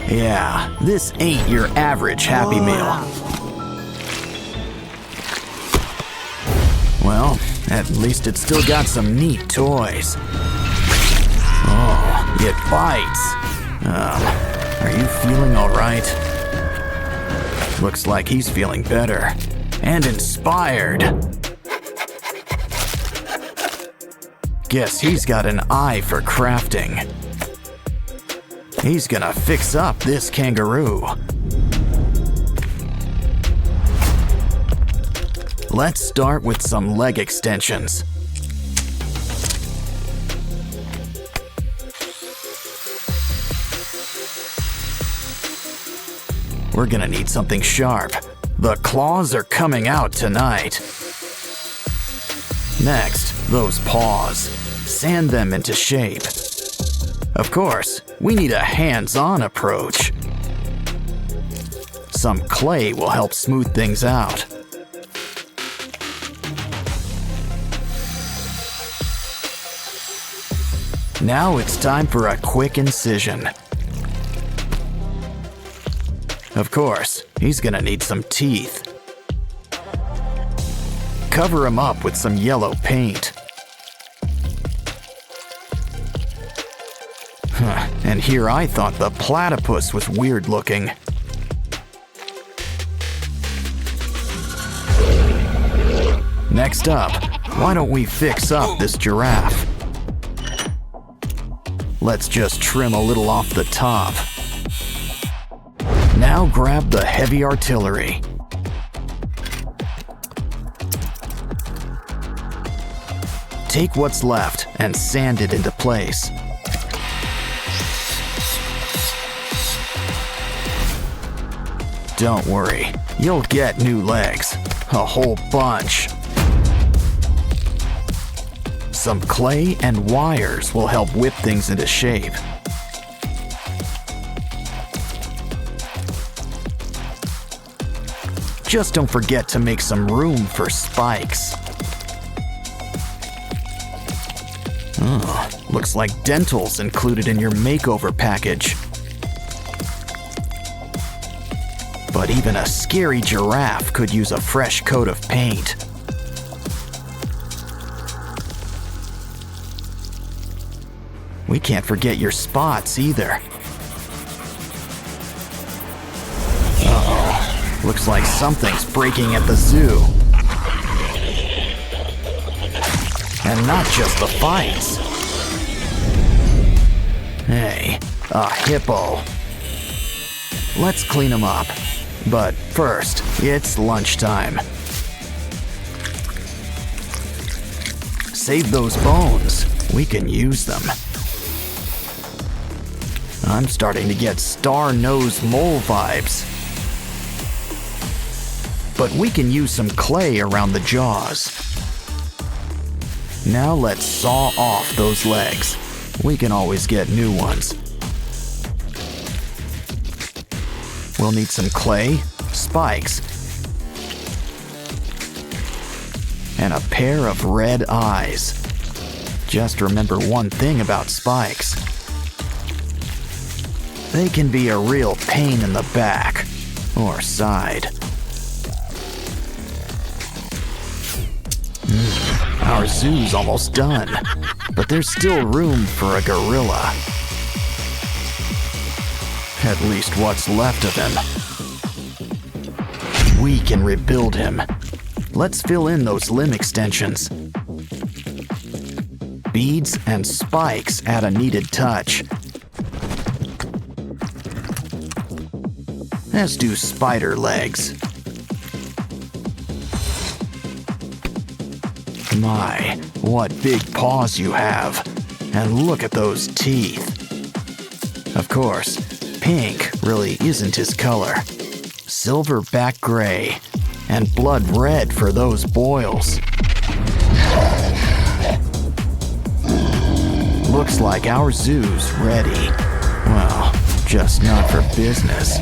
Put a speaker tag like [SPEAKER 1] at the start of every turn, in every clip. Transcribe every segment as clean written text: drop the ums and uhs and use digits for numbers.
[SPEAKER 1] Yeah, this ain't your average Happy Meal. Well, at least it's still got some neat toys. Oh, it bites. Are you feeling all right? Looks like he's feeling better and inspired. Guess he's got an eye for crafting. He's gonna fix up this kangaroo. Let's start with some leg extensions. We're gonna need something sharp. The claws are coming out tonight. Next, those paws. Sand them into shape. Of course, we need a hands-on approach. Some clay will help smooth things out. Now it's time for a quick incision. Of course, he's gonna need some teeth. Cover him up with some yellow paint. And here I thought the platypus was weird looking. Next up, why don't we fix up this giraffe? Let's just trim a little off the top. Now grab the heavy artillery. Take what's left and sand it into place. Don't worry, you'll get new legs. A whole bunch. Some clay and wires will help whip things into shape. Just don't forget to make some room for spikes. Looks like dental's included in your makeover package. But even a scary giraffe could use a fresh coat of paint. We can't forget your spots either. Uh-oh. Looks like something's breaking at the zoo. And not just the fights. Hey, a hippo. Let's clean him up. But first, it's lunchtime. Save those bones. We can use them. I'm starting to get star-nosed mole vibes. But we can use some clay around the jaws. Now let's saw off those legs. We can always get new ones. We'll need some clay, spikes, and a pair of red eyes. Just remember one thing about spikes. They can be a real pain in the back or side. Our zoo's almost done, but there's still room for a gorilla. At least what's left of him. We can rebuild him. Let's fill in those limb extensions. Beads and spikes add a needed touch. As do spider legs. My, what big paws you have. And look at those teeth. Of course, pink really isn't his color. Silverback gray, and blood red for those boils. Looks like our zoo's ready. Well, just not for business.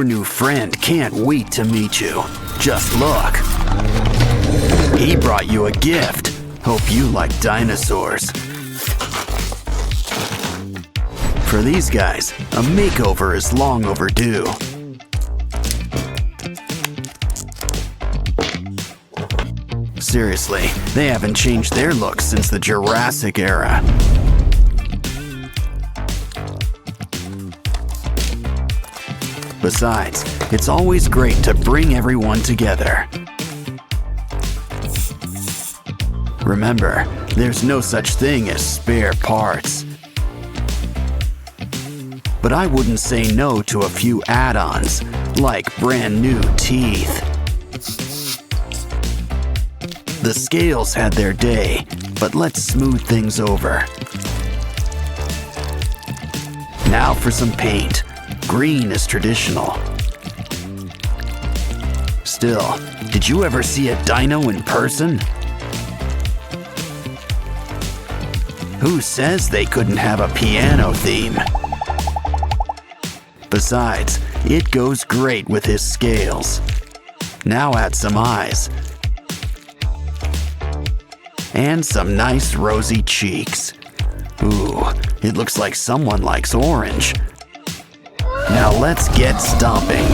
[SPEAKER 1] Our new friend can't wait to meet you. Just look. He brought you a gift. Hope you like dinosaurs. For these guys, a makeover is long overdue. Seriously, they haven't changed their looks since the Jurassic era. Besides, it's always great to bring everyone together. Remember, there's no such thing as spare parts. But I wouldn't say no to a few add-ons, like brand new teeth. The scales had their day, but let's smooth things over. Now for some paint. Green is traditional. Still, did you ever see a dino in person? Who says they couldn't have a piano theme? Besides, it goes great with his scales. Now add some eyes. And some nice rosy cheeks. Ooh, it looks like someone likes orange. Now let's get stomping.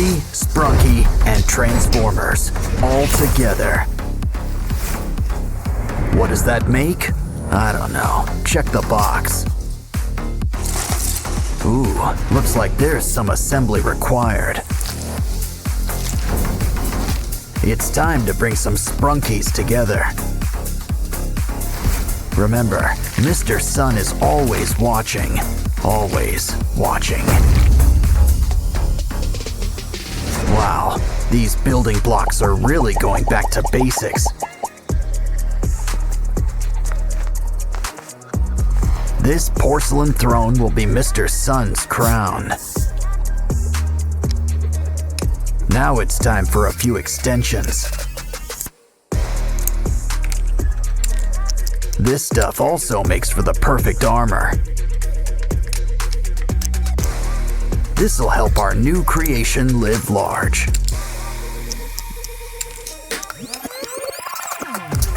[SPEAKER 1] Agility, Sprunky, and Transformers all together. What does that make? I don't know. Check the box. Ooh, looks like there's some assembly required. It's time to bring some Sprunkies together. Remember, Mr. Sun is always watching. Always watching. Wow, these building blocks are really going back to basics. This porcelain throne will be Mr. Sun's crown. Now it's time for a few extensions. This stuff also makes for the perfect armor. This'll help our new creation live large.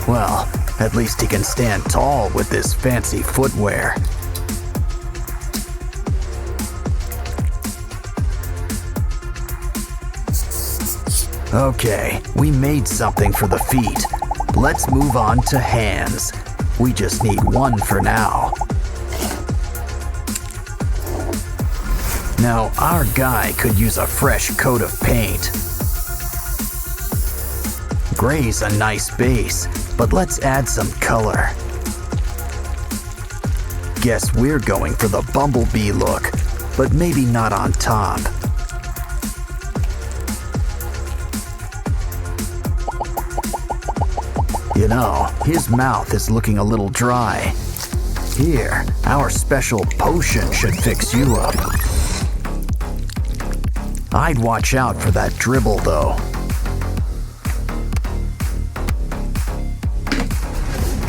[SPEAKER 1] Well, at least he can stand tall with this fancy footwear. Okay, we made something for the feet. Let's move on to hands. We just need one for now. Now, our guy could use a fresh coat of paint. Gray's a nice base, but let's add some color. Guess we're going for the bumblebee look, but maybe not on top. You know, his mouth is looking a little dry. Here, our special potion should fix you up. I'd watch out for that dribble, though.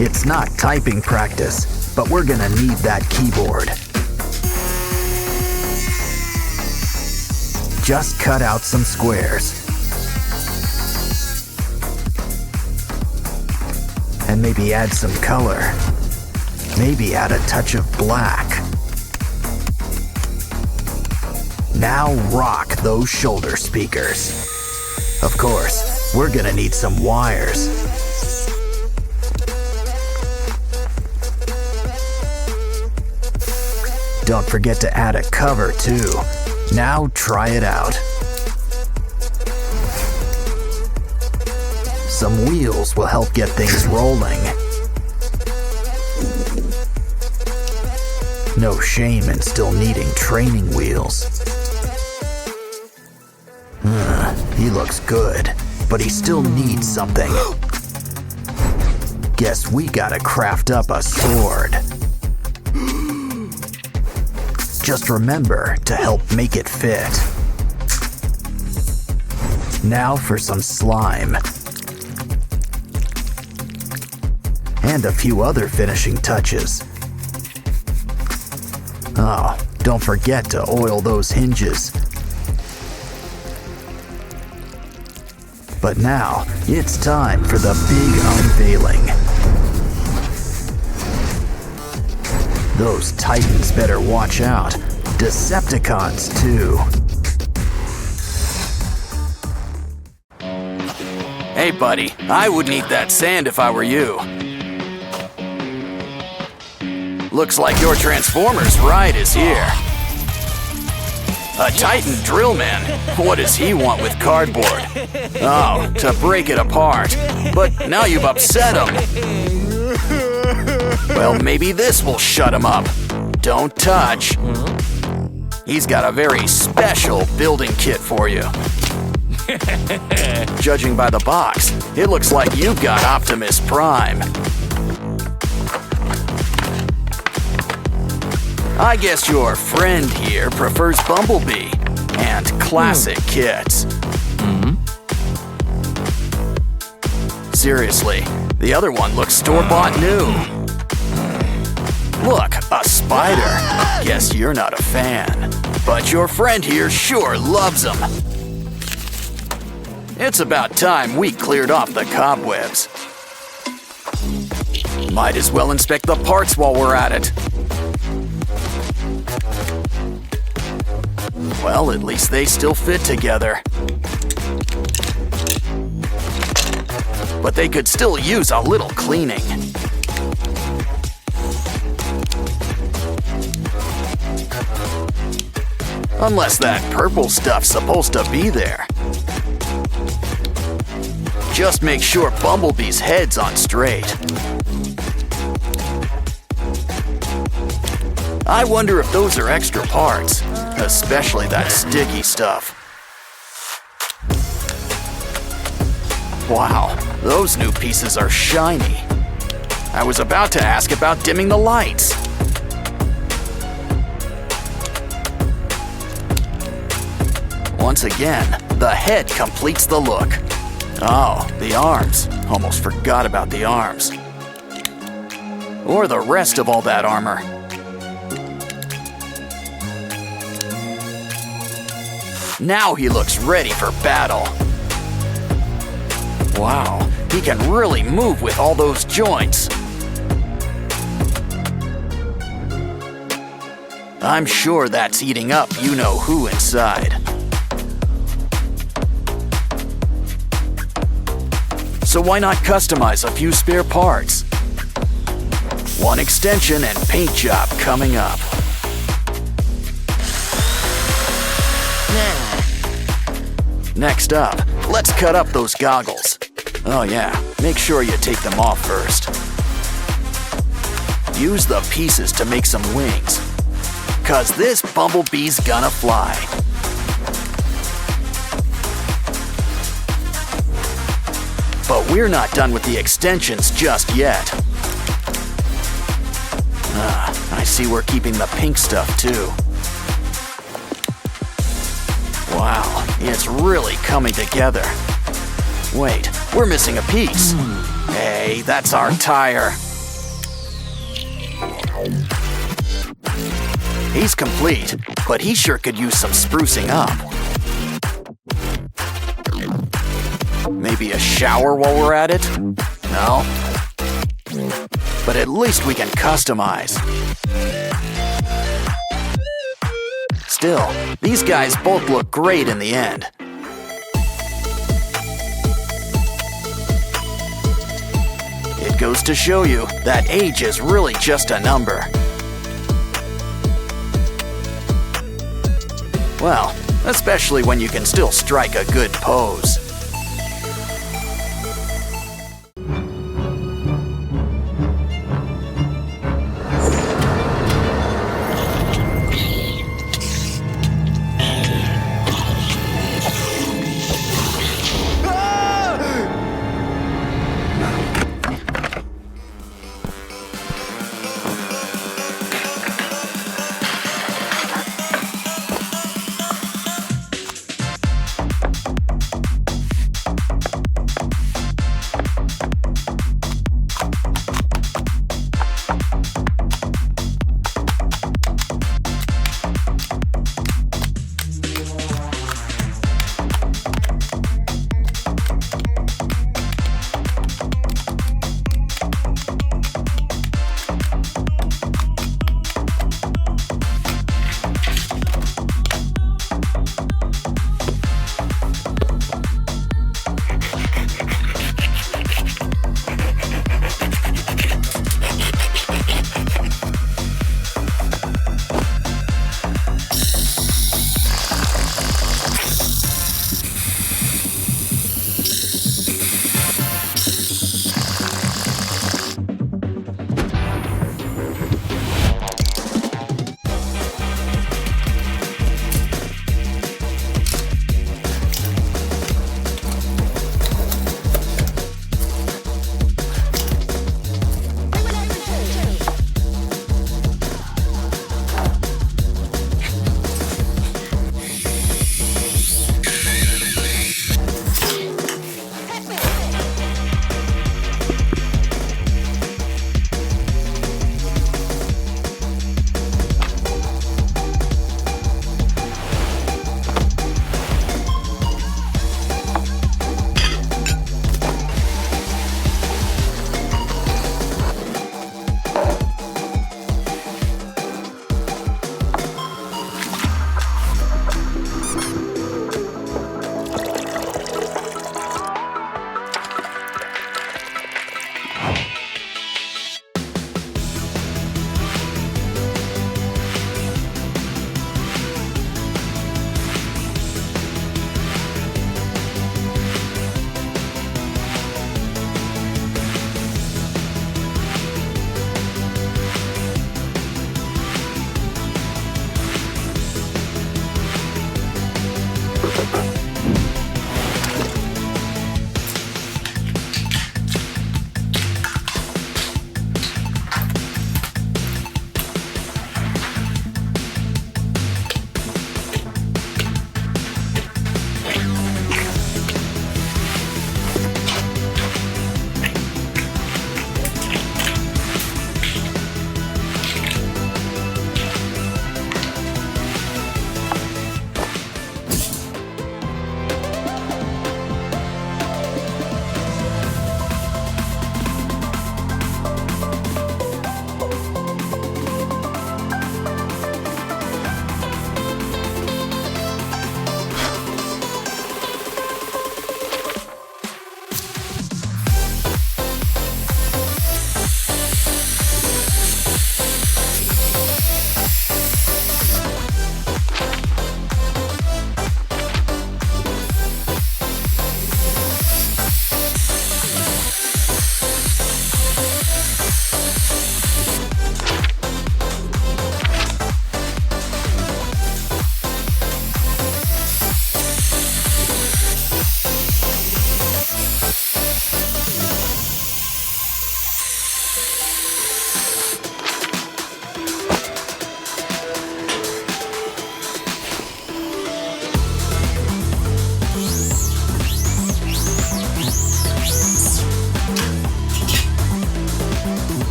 [SPEAKER 1] It's not typing practice, but we're gonna need that keyboard. Just cut out some squares. And maybe add some color. Maybe add a touch of black. Now rock those shoulder speakers. Of course, we're gonna need some wires. Don't forget to add a cover too. Now try it out. Some wheels will help get things rolling. No shame in still needing training wheels. He looks good, but he still needs something. Guess we gotta craft up a sword. Just remember to help make it fit. Now for some slime. And a few other finishing touches. Oh, don't forget to oil those hinges. But now, it's time for the big unveiling. Those Titans better watch out. Decepticons, too. Hey, buddy, I would need that sand if I were you. Looks like your Transformers ride is here. A Titan drill man? What does he want with cardboard? Oh, to break it apart. But now you've upset him. Well, maybe this will shut him up. Don't touch. He's got a very special building kit for you. Judging by the box, it looks like you've got Optimus Prime. I guess your friend here prefers Bumblebee and classic kits. Seriously, the other one looks store-bought new. Look, a spider. Guess you're not a fan. But your friend here sure loves them. It's about time we cleared off the cobwebs. Might as well inspect the parts while we're at it. Well, at least they still fit together. But they could still use a little cleaning. Unless that purple stuff's supposed to be there. Just make sure Bumblebee's head's on straight. I wonder if those are extra parts, especially that sticky stuff. Wow, those new pieces are shiny. I was about to ask about dimming the lights. Once again, the head completes the look. Oh, the arms. Almost forgot about the arms. Or the rest of all that armor. Now he looks ready for battle. Wow, he can really move with all those joints. I'm sure that's eating up you-know-who inside. So why not customize a few spare parts? One extension and paint job coming up. Next up, let's cut up those goggles. Oh yeah, make sure you take them off first. Use the pieces to make some wings, 'cause this bumblebee's gonna fly. But we're not done with the extensions just yet. I see we're keeping the pink stuff too. Wow, it's really coming together. Wait, we're missing a piece. Hey, that's our tire. He's complete, but he sure could use some sprucing up. Maybe a shower while we're at it? No? But at least we can customize. Still, these guys both look great in the end. It goes to show you that age is really just a number. Well, especially when you can still strike a good pose.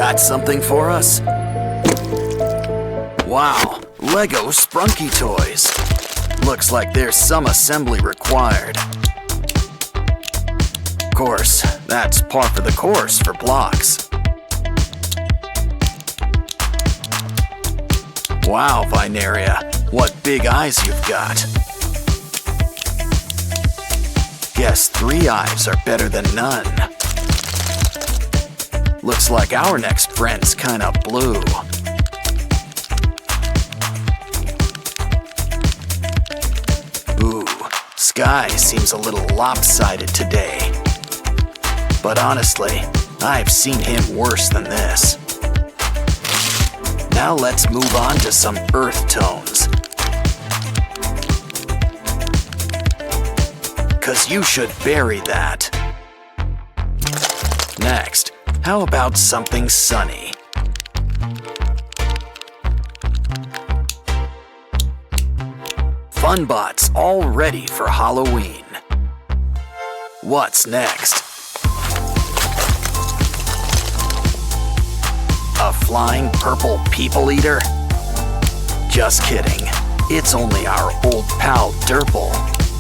[SPEAKER 1] got something for us? Wow, Lego Sprunky toys. Looks like there's some assembly required. Of course, that's par for the course for blocks. Wow, Vinaria, what big eyes you've got. Guess 3 eyes are better than none. Looks like our next friend's kinda blue. Ooh, sky seems a little lopsided today. But honestly, I've seen him worse than this. Now let's move on to some earth tones. 'Cause you should bury that. Next, how about something sunny? Funbots all ready for Halloween. What's next? A flying purple people eater? Just kidding. It's only our old pal Derple.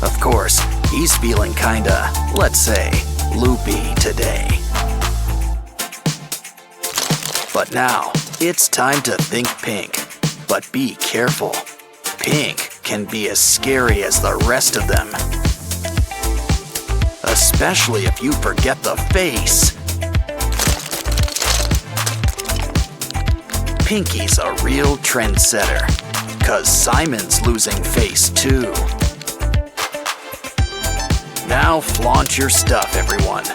[SPEAKER 1] Of course, he's feeling kinda, let's say, loopy today. But now, it's time to think pink. But be careful. Pink can be as scary as the rest of them. Especially if you forget the face. Pinky's a real trendsetter, 'cause Simon's losing face too. Now flaunt your stuff, everyone.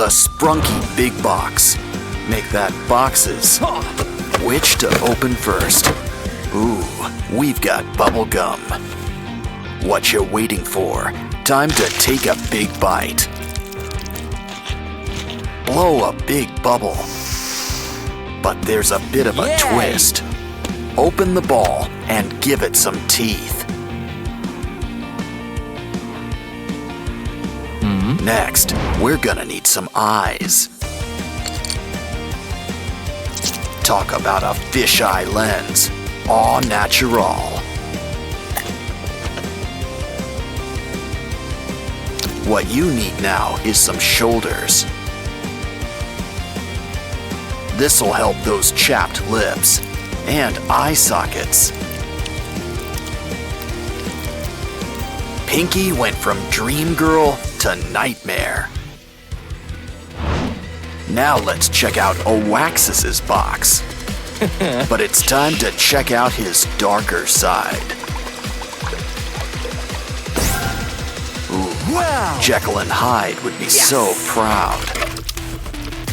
[SPEAKER 1] The Sprunky Big Box. Make that boxes. Which to open first? Ooh, we've got bubble gum. What you waiting for? Time to take a big bite. Blow a big bubble. But there's a bit of a twist. Open the ball and give it some teeth. Next, we're gonna need some eyes. Talk about a fisheye lens. Au natural. What you need now is some shoulders. This'll help those chapped lips. And eye sockets. Pinky went from dream girl to nightmare. Now let's check out Oaxis's box. But it's time to check out his darker side. Ooh,
[SPEAKER 2] Wow.
[SPEAKER 1] Jekyll and Hyde would be so proud.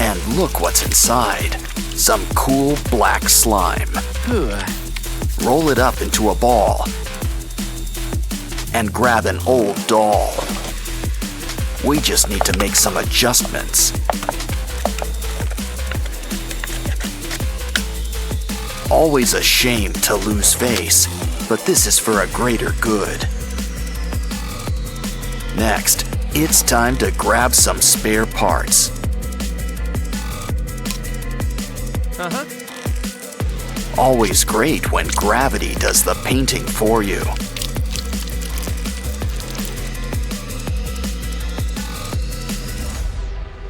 [SPEAKER 1] And look what's inside. Some cool black slime. Roll it up into a ball. And grab an old doll. We just need to make some adjustments. Always a shame to lose face, but this is for a greater good. Next, it's time to grab some spare parts. Always great when gravity does the painting for you.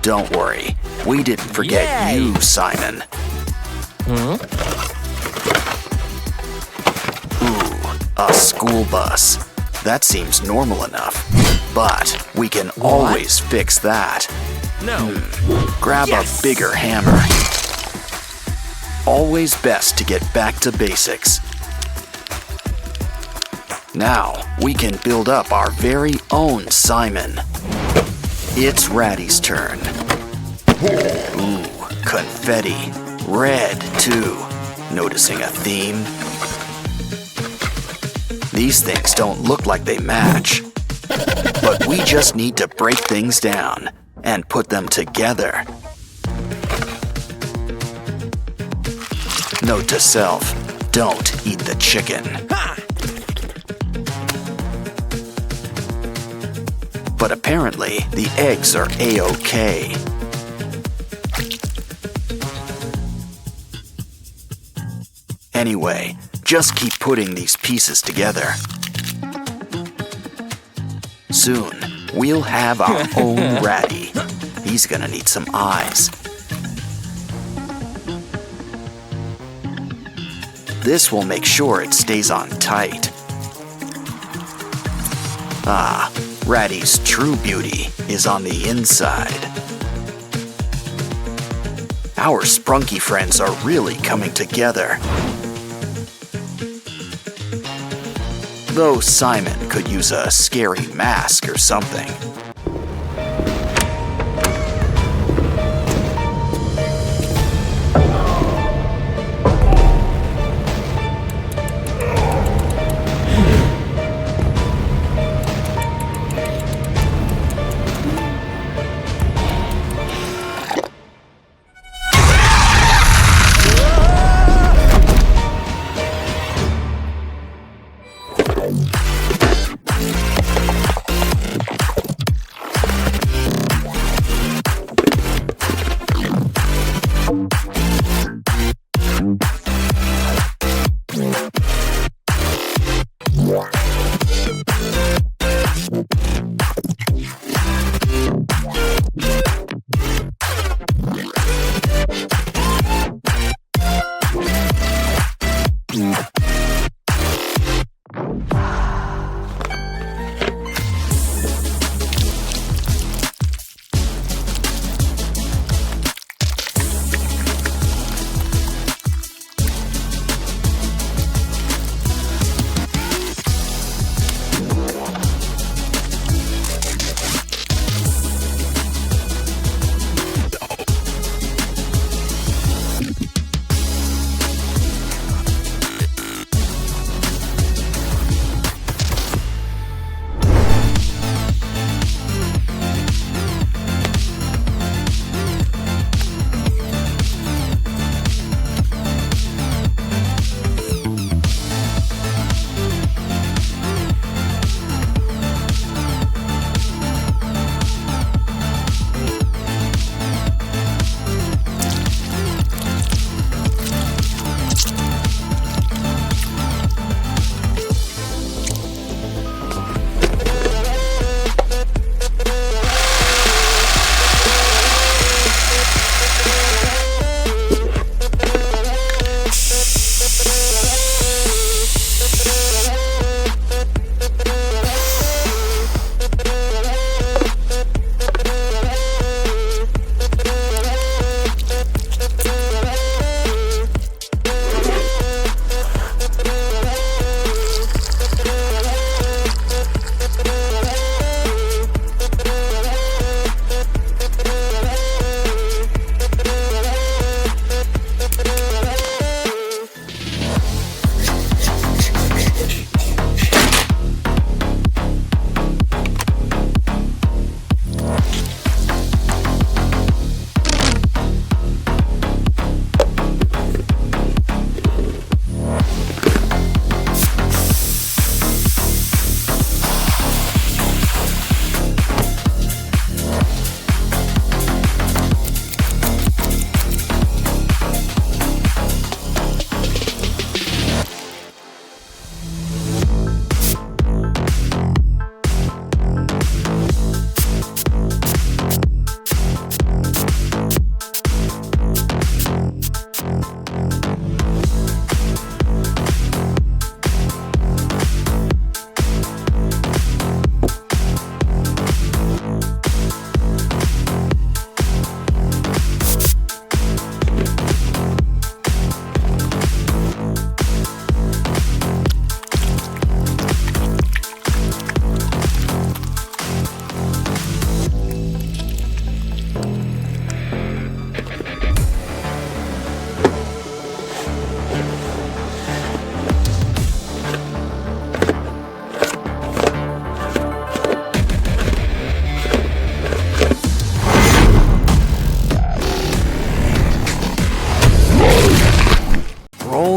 [SPEAKER 1] Don't worry, we didn't forget you, Simon. Ooh, a school bus. That seems normal enough, but we can always fix that. Grab a bigger hammer. Always best to get back to basics. Now we can build up our very own Simon. It's Ratty's turn. Ooh, confetti. Red, too. Noticing a theme? These things don't look like they match. But we just need to break things down and put them together. Note to self, don't eat the chicken. But apparently, the eggs are A-OK. Anyway, just keep putting these pieces together. Soon, we'll have our own Ratty. He's gonna need some eyes. This will make sure it stays on tight. Ah, Ratty's true beauty is on the inside. Our Sprunky friends are really coming together. Though Simon could use a scary mask or something.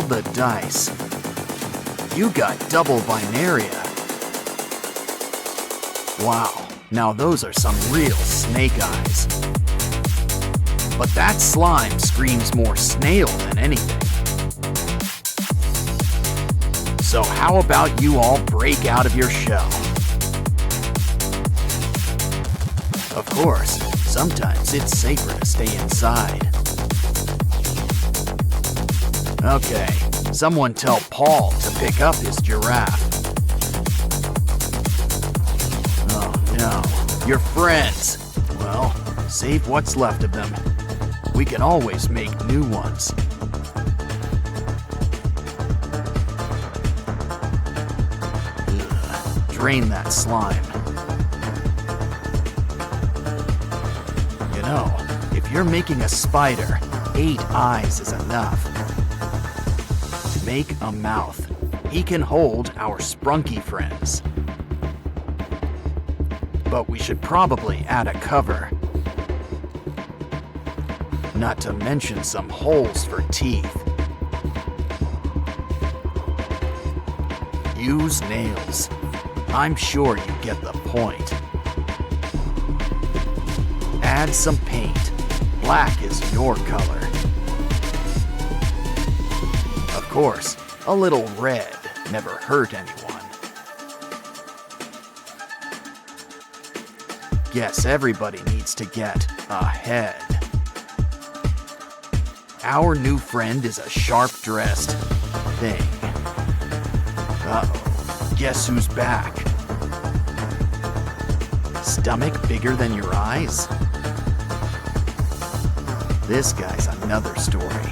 [SPEAKER 1] the dice. You got double binaria. Wow, now those are some real snake eyes. But that slime screams more snail than anything. So how about you all break out of your shell? Of course, sometimes it's safer to stay inside. Okay, someone tell Paul to pick up his giraffe. Oh no, your friends. Well, save what's left of them. We can always make new ones. Ugh, drain that slime. You know, if you're making a spider, 8 eyes is enough. To make a mouth, he can hold our sprunky friends. But we should probably add a cover. Not to mention some holes for teeth. Use nails. I'm sure you get the point. Add some paint. Black is your color. Of course, a little red never hurt anyone. Guess everybody needs to get a head. Our new friend is a sharp-dressed thing. Uh-oh, guess who's back? Stomach bigger than your eyes? This guy's another story.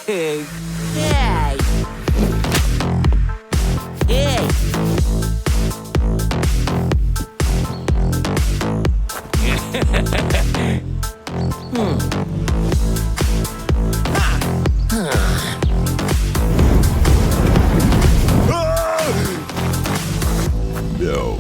[SPEAKER 2] Hey! Hey! Hey!
[SPEAKER 3] No.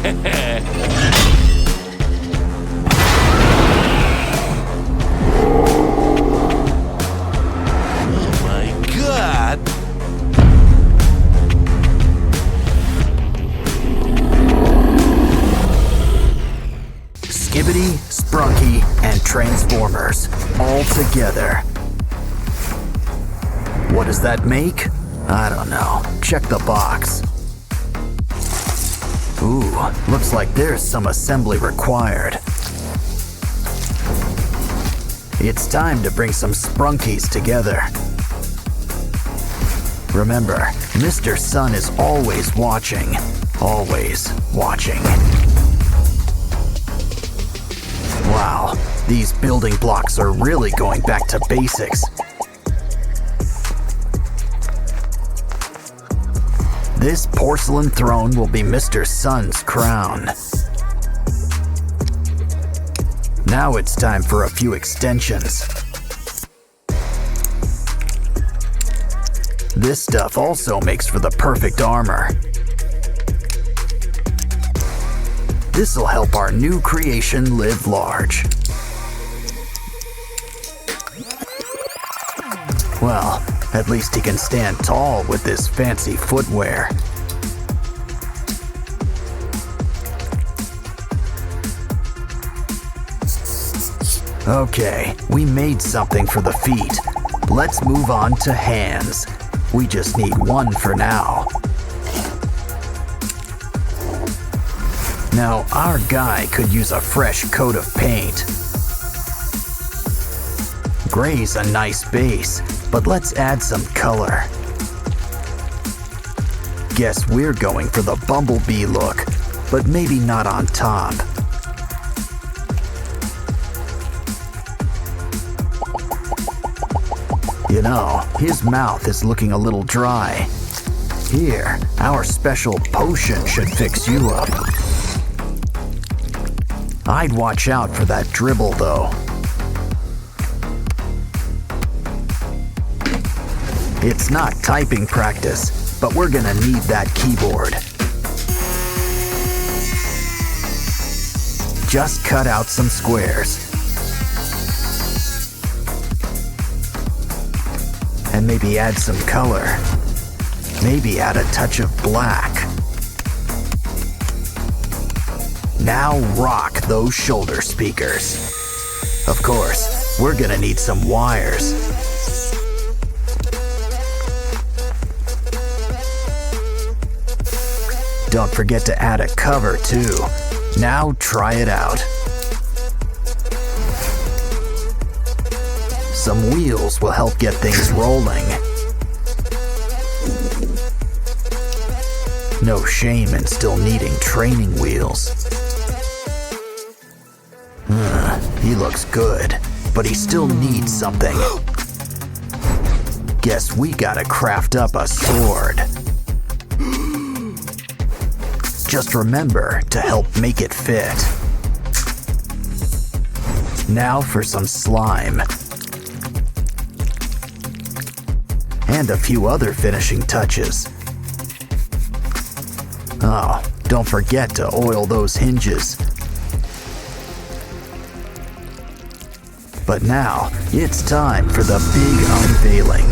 [SPEAKER 2] Oh my God!
[SPEAKER 1] Skibbity, Sprunky, and Transformers all together. What does that make? I don't know. Check the box. Ooh, looks like there's some assembly required. It's time to bring some Sprunkies together. Remember, Mr. Sun is always watching. Always watching. Wow, these building blocks are really going back to basics. This porcelain throne will be Mr. Sun's crown. Now it's time for a few extensions. This stuff also makes for the perfect armor. This'll help our new creation live large. Well, at least he can stand tall with this fancy footwear. Okay, we made something for the feet. Let's move on to hands. We just need one for now. Now, our guy could use a fresh coat of paint. Gray's a nice base, but let's add some color. Guess we're going for the bumblebee look, but maybe not on top. You know, his mouth is looking a little dry. Here, our special potion should fix you up. I'd watch out for that dribble, though. It's not typing practice, but we're gonna need that keyboard. Just cut out some squares. And maybe add some color. Maybe add a touch of black. Now rock those shoulder speakers. Of course, we're gonna need some wires. Don't forget to add a cover too. Now try it out. Some wheels will help get things rolling. No shame in still needing training wheels. He looks good, but he still needs something. Guess we gotta craft up a sword. Just remember to help make it fit. Now for some slime. And a few other finishing touches. Oh, don't forget to oil those hinges. But now, it's time for the big unveiling.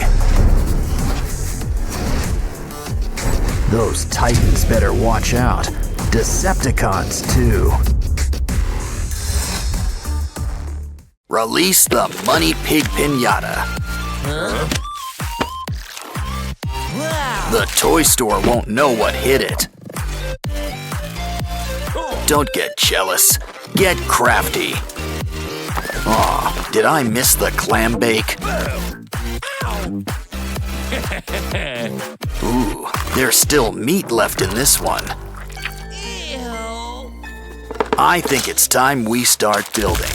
[SPEAKER 1] Those titans better watch out. Decepticons, too. Release the Money Pig Pinata.
[SPEAKER 2] Huh? Wow!
[SPEAKER 1] The toy store won't know what hit it. Don't get jealous. Get crafty. Aw, did I miss the clam bake? Ooh, there's still meat left in this one.
[SPEAKER 2] Ew.
[SPEAKER 1] I think it's time we start building.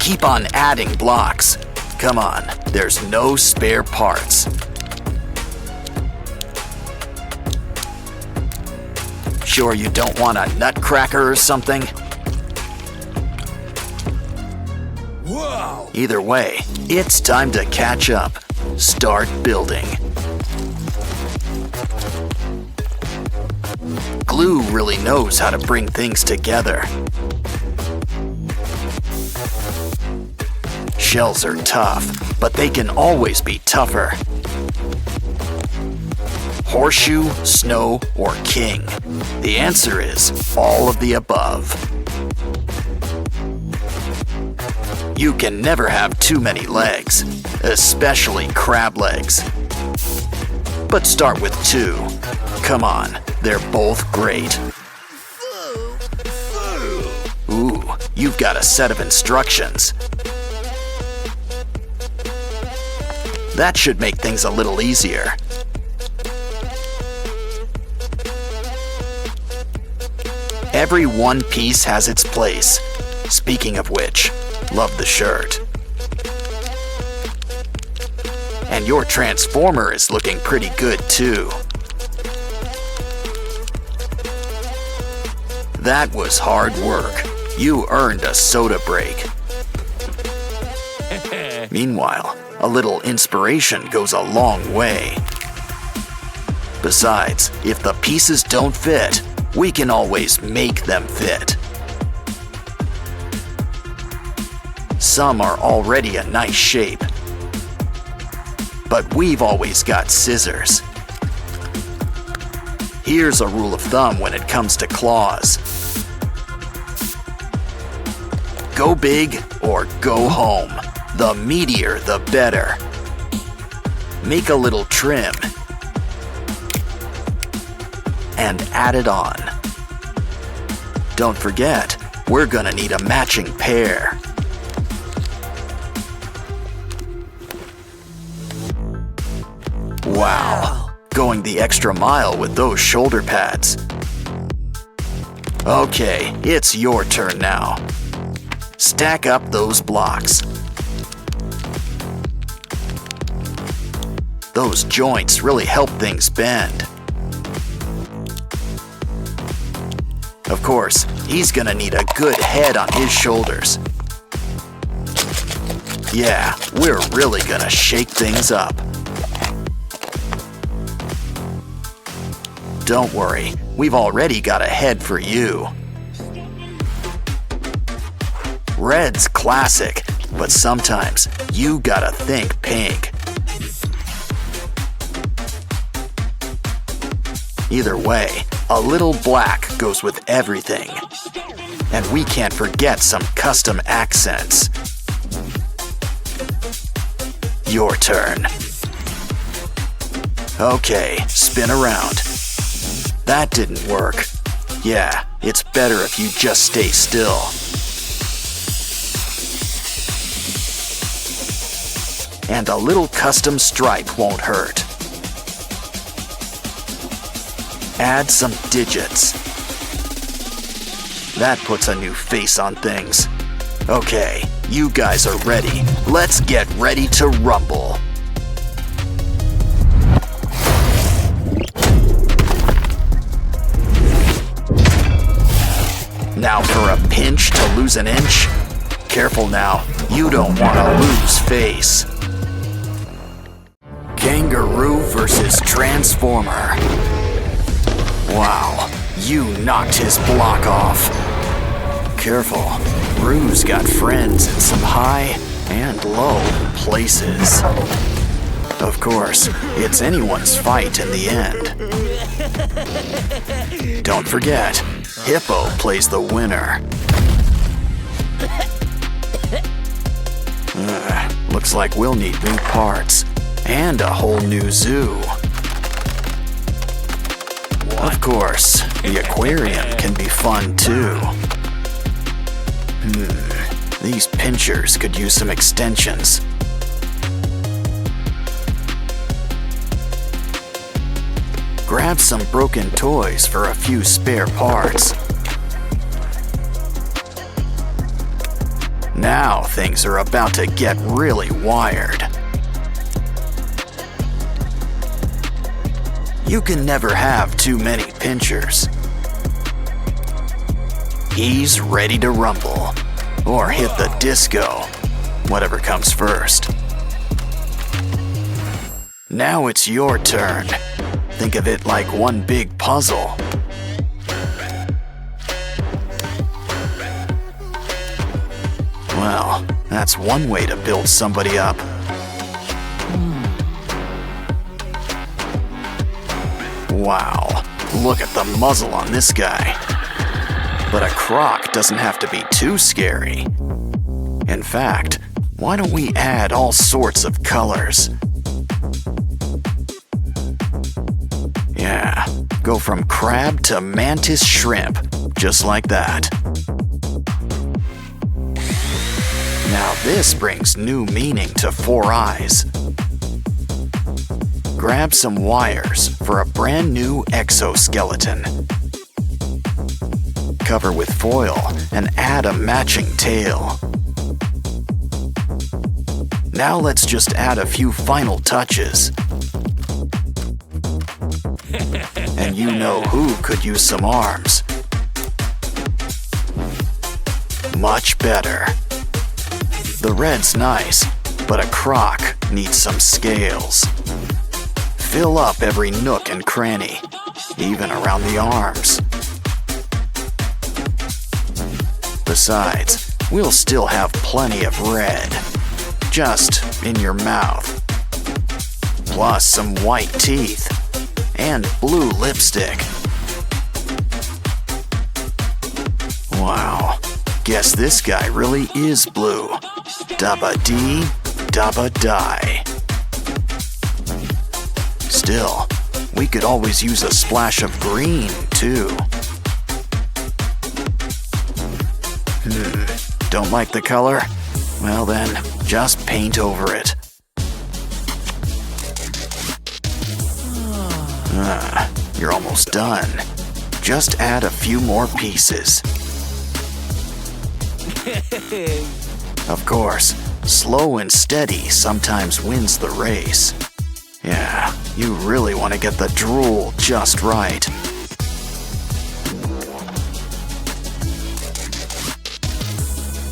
[SPEAKER 1] Keep on adding blocks. Come on, there's no spare parts. Sure you don't want a nutcracker or something?
[SPEAKER 2] Whoa!
[SPEAKER 1] Either way, it's time to catch up. Start building. Glue really knows how to bring things together. Shells are tough, but they can always be tougher. Horseshoe, snow, or king? The answer is all of the above. You can never have too many legs, especially crab legs. But start with 2. Come on, they're both great. Ooh, you've got a set of instructions. That should make things a little easier. Every one piece has its place. Speaking of which, love the shirt. And your transformer is looking pretty good too. That was hard work. You earned a soda break. Meanwhile, a little inspiration goes a long way. Besides, if the pieces don't fit, we can always make them fit. Some are already a nice shape, but we've always got scissors. Here's a rule of thumb when it comes to claws. Go big or go home. The meatier, the better. Make a little trim and add it on. Don't forget, we're gonna need a matching pair. Wow, going the extra mile with those shoulder pads. Okay, it's your turn now. Stack up those blocks. Those joints really help things bend. Of course, he's gonna need a good head on his shoulders. Yeah, we're really gonna shake things up. Don't worry, we've already got a head for you. Red's classic, but sometimes you gotta think pink. Either way, a little black goes with everything. And we can't forget some custom accents. Your turn. Okay, spin around. That didn't work. Yeah, it's better if you just stay still. And a little custom stripe won't hurt. Add some digits. That puts a new face on things. Okay, you guys are ready. Let's get ready to rumble. Now for a pinch to lose an inch. Careful now, you don't want to lose face. Kangaroo versus Transformer. Wow, you knocked his block off. Careful, Roo's got friends in some high and low places. Of course, it's anyone's fight in the end. Don't forget, Hippo plays the winner. Looks like we'll need new parts and a whole new zoo. Of course, the aquarium can be fun too. These pinchers could use some extensions. Grab some broken toys for a few spare parts. Now things are about to get really wired. You can never have too many pinchers. He's ready to rumble, or hit the disco, whatever comes first. Now it's your turn. Think of it like one big puzzle. Well, that's one way to build somebody up. Wow, look at the muzzle on this guy. But a croc doesn't have to be too scary. In fact, why don't we add all sorts of colors? Yeah, go from crab to mantis shrimp, just like that. Now this brings new meaning to Four Eyes. Grab some wires for a brand new exoskeleton. Cover with foil and add a matching tail. Now let's just add a few final touches. And you know who could use some arms. Much better. The red's nice, but a croc needs some scales. Fill up every nook and cranny, even around the arms. Besides, we'll still have plenty of red, just in your mouth. Plus some white teeth and blue lipstick. Wow, guess this guy really is blue. Dabba dee, dabba die. Still, we could always use a splash of green, too. Don't like the color? Well then, just paint over it. You're almost done. Just add a few more pieces. Of course, slow and steady sometimes wins the race. Yeah, you really want to get the drool just right.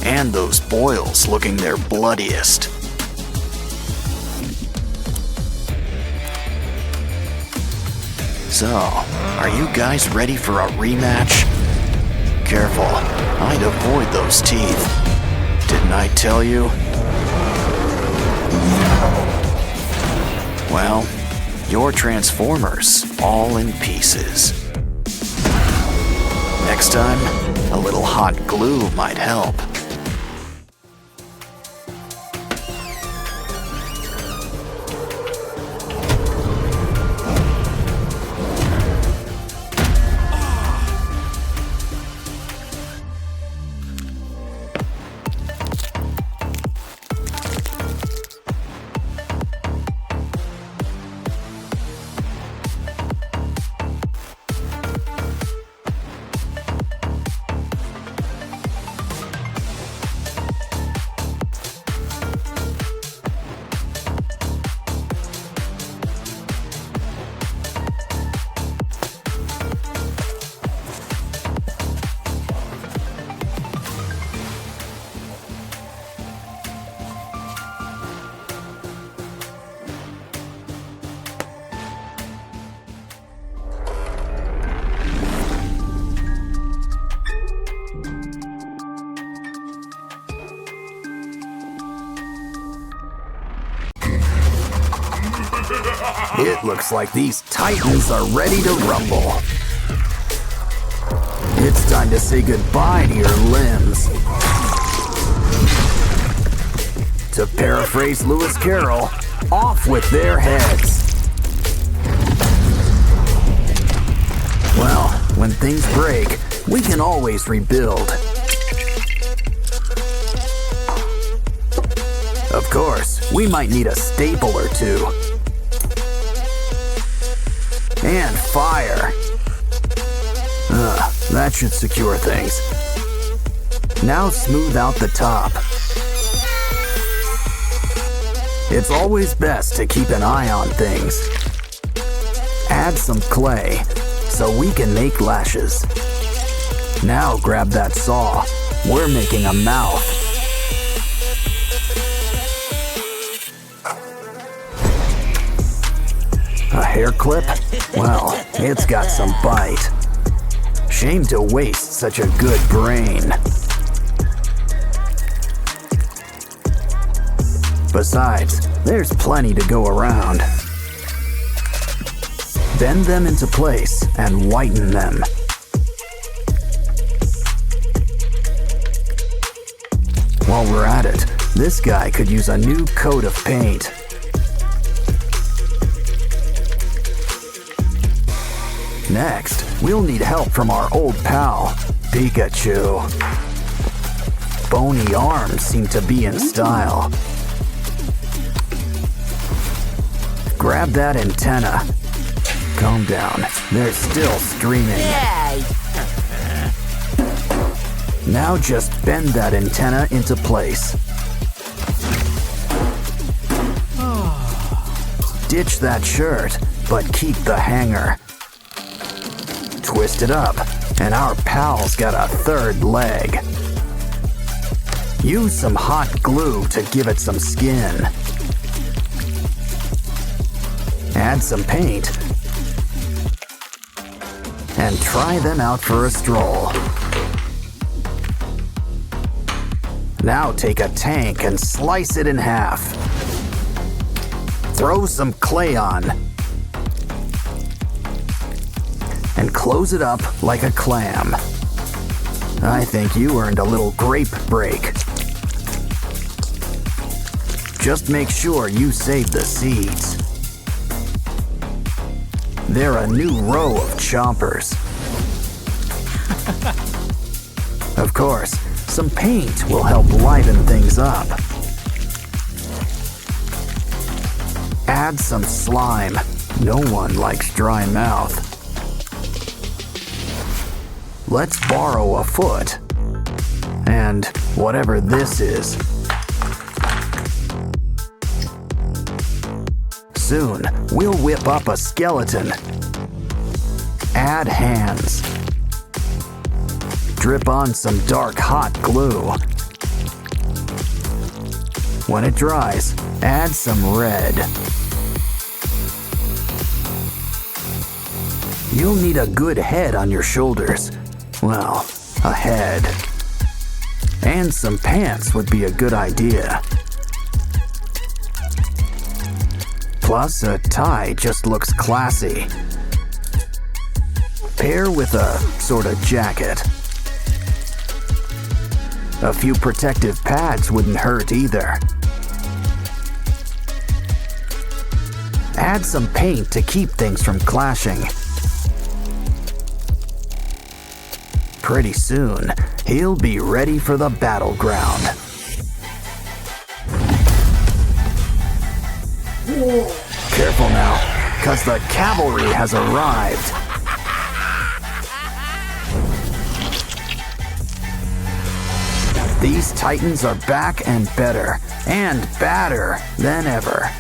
[SPEAKER 1] And those boils looking their bloodiest. So, are you guys ready for a rematch? Careful, I'd avoid those teeth. Didn't I tell you? Well, your Transformers all in pieces. Next time, a little hot glue might help. It looks like these titans are ready to rumble. It's time to say goodbye to your limbs. To paraphrase Lewis Carroll, off with their heads. Well, when things break, we can always rebuild. Of course, we might need a staple or two. And fire. That should secure things. Now smooth out the top. It's always best to keep an eye on things. Add some clay so we can make lashes. Now grab that saw. We're making a mouth. A hair clip? Well, it's got some bite. Shame to waste such a good brain. Besides, there's plenty to go around. Bend them into place and whiten them. While we're at it, this guy could use a new coat of paint. Next, we'll need help from our old pal, Pikachu. Bony arms seem to be in style. Grab that antenna. Calm down, they're still screaming. Now just bend that antenna into place. Ditch that shirt, but keep the hanger. Twist it up, and our pal's got a third leg. Use some hot glue to give it some skin. Add some paint. And try them out for a stroll. Now take a tank and slice it in half. Throw some clay on. And close it up like a clam. I think you earned a little grape break. Just make sure you save the seeds. They're a new row of chompers. Of course, some paint will help liven things up. Add some slime. No one likes dry mouth. Let's borrow a foot. And whatever this is. Soon, we'll whip up a skeleton. Add hands. Drip on some dark hot glue. When it dries, add some red. You'll need a good head on your shoulders. Well, a head. And some pants would be a good idea. Plus, a tie just looks classy. Pair with a sort of jacket. A few protective pads wouldn't hurt either. Add some paint to keep things from clashing. Pretty soon, he'll be ready for the battleground. Careful now, 'cause the cavalry has arrived. These titans are back and better, and badder than ever.